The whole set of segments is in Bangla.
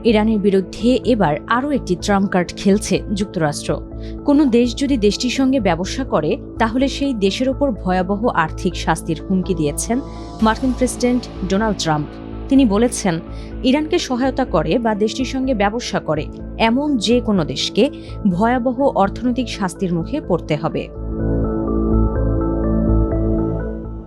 ইরানের বিরুদ্ধে এবার আরও একটি ট্রাম্প কার্ড খেলছে যুক্তরাষ্ট্র। কোনো দেশ যদি দেশটির সঙ্গে ব্যবসা করে তাহলে সেই দেশের ওপর ভয়াবহ আর্থিক শাস্তির হুমকি দিয়েছেন মার্কিন প্রেসিডেন্ট ডোনাল্ড ট্রাম্প। তিনি বলেছেন, ইরানকে সহায়তা করে বা দেশটির সঙ্গে ব্যবসা করে এমন যে কোনো দেশকে ভয়াবহ অর্থনৈতিক শাস্তির মুখে পড়তে হবে।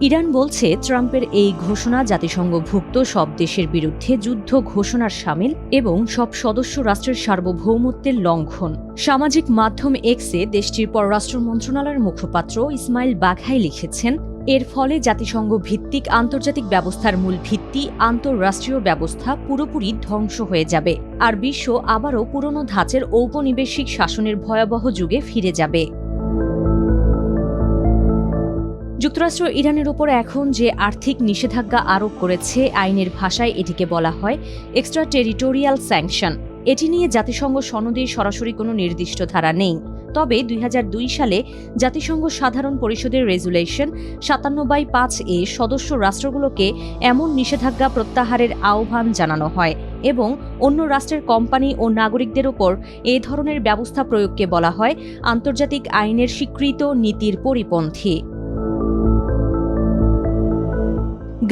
ইরান বলছে, ট্রাম্পের এই ঘোষণা জাতিসংঘভুক্ত সব দেশের বিরুদ্ধে যুদ্ধ ঘোষণার শামিল এবং সব সদস্য রাষ্ট্রের সার্বভৌমত্বের লঙ্ঘন। সামাজিক মাধ্যম এক্সে দেশটির পররাষ্ট্র মন্ত্রণালয়ের মুখপাত্র ইসমাইল বাঘাই লিখেছেন, এর ফলে জাতিসংঘ ভিত্তিক আন্তর্জাতিক ব্যবস্থার মূল ভিত্তি আন্তঃরাষ্ট্রীয় ব্যবস্থা পুরোপুরি ধ্বংস হয়ে যাবে, আর বিশ্ব আবারও পুরনো ধাঁচের ঔপনিবেশিক শাসনের ভয়াবহ যুগে ফিরে যাবে। যুক্তরাষ্ট্র ইরানের ওপর এখন যে আর্থিক নিষেধাজ্ঞা আরোপ করেছে, আইনের ভাষায় এটিকে বলা হয় এক্সট্রা টেরিটোরিয়াল স্যাংশন। এটি নিয়ে জাতিসংঘ সনদে সরাসরি কোনো নির্দিষ্ট ধারা নেই। তবে 2002 সালে জাতিসংঘ সাধারণ পরিষদের রেজুলেশন 57/5 সদস্য রাষ্ট্রগুলোকে এমন নিষেধাজ্ঞা প্রত্যাহারের আহ্বান জানানো হয় এবং অন্য রাষ্ট্রের কোম্পানি ও নাগরিকদের ওপর এ ধরনের ব্যবস্থা প্রয়োগকে বলা হয় আন্তর্জাতিক আইনের স্বীকৃত নীতির পরিপন্থী।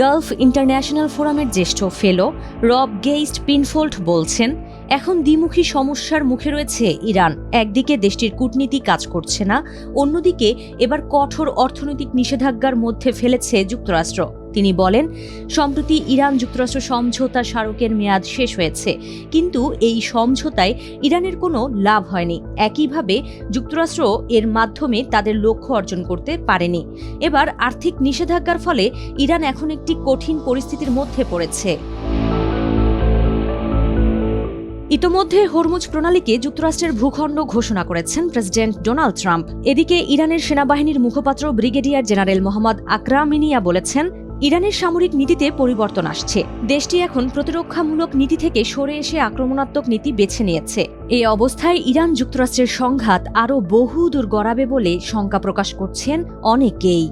গালফ ইন্টারন্যাশনাল ফোরামের জ্যেষ্ঠ ফেলো রব গেইস্ট পিনফোল্ড বলছেন, এখন দ্বিমুখী সমস্যার মুখে রয়েছে ইরান। একদিকে দেশটির কূটনীতি কাজ করছে না, অন্যদিকে এবার কঠোর অর্থনৈতিক নিষেধাজ্ঞার মধ্যে ফেলেছে যুক্তরাষ্ট্র। তিনি বলেন, সম্প্রতি ইরান যুক্তরাষ্ট্র সমঝোতা স্মারকের মেয়াদ শেষ হয়েছে, কিন্তু এই সমঝোতায় ইরানের কোনো লাভ হয়নি। একইভাবে যুক্তরাষ্ট্র এর মাধ্যমে তাদের লক্ষ্য অর্জন করতে পারেনি। এবার আর্থিক নিষেধাজ্ঞার ফলে ইরান এখন একটি কঠিন পরিস্থিতির মধ্যে পড়েছে। ইতোমধ্যে হরমুজ প্রণালীকে যুক্তরাষ্ট্রের ভূখণ্ড ঘোষণা করেছেন প্রেসিডেন্ট ডোনাল্ড ট্রাম্প। এদিকে ইরানের সেনাবাহিনীর মুখপাত্র ব্রিগেডিয়ার জেনারেল মোহাম্মদ আকরাম মিনিয়া বলেছেন, ইরানের সামরিক নীতিতে পরিবর্তন আসছে। দেশটি এখন প্রতিরক্ষামূলক নীতি থেকে সরে এসে আক্রমণাত্মক নীতি বেছে নিয়েছে। এই অবস্থায় ইরান যুক্তরাষ্ট্রের সংঘাত আরও বহুদূর গড়াবে বলে শঙ্কা প্রকাশ করছেন অনেকেই।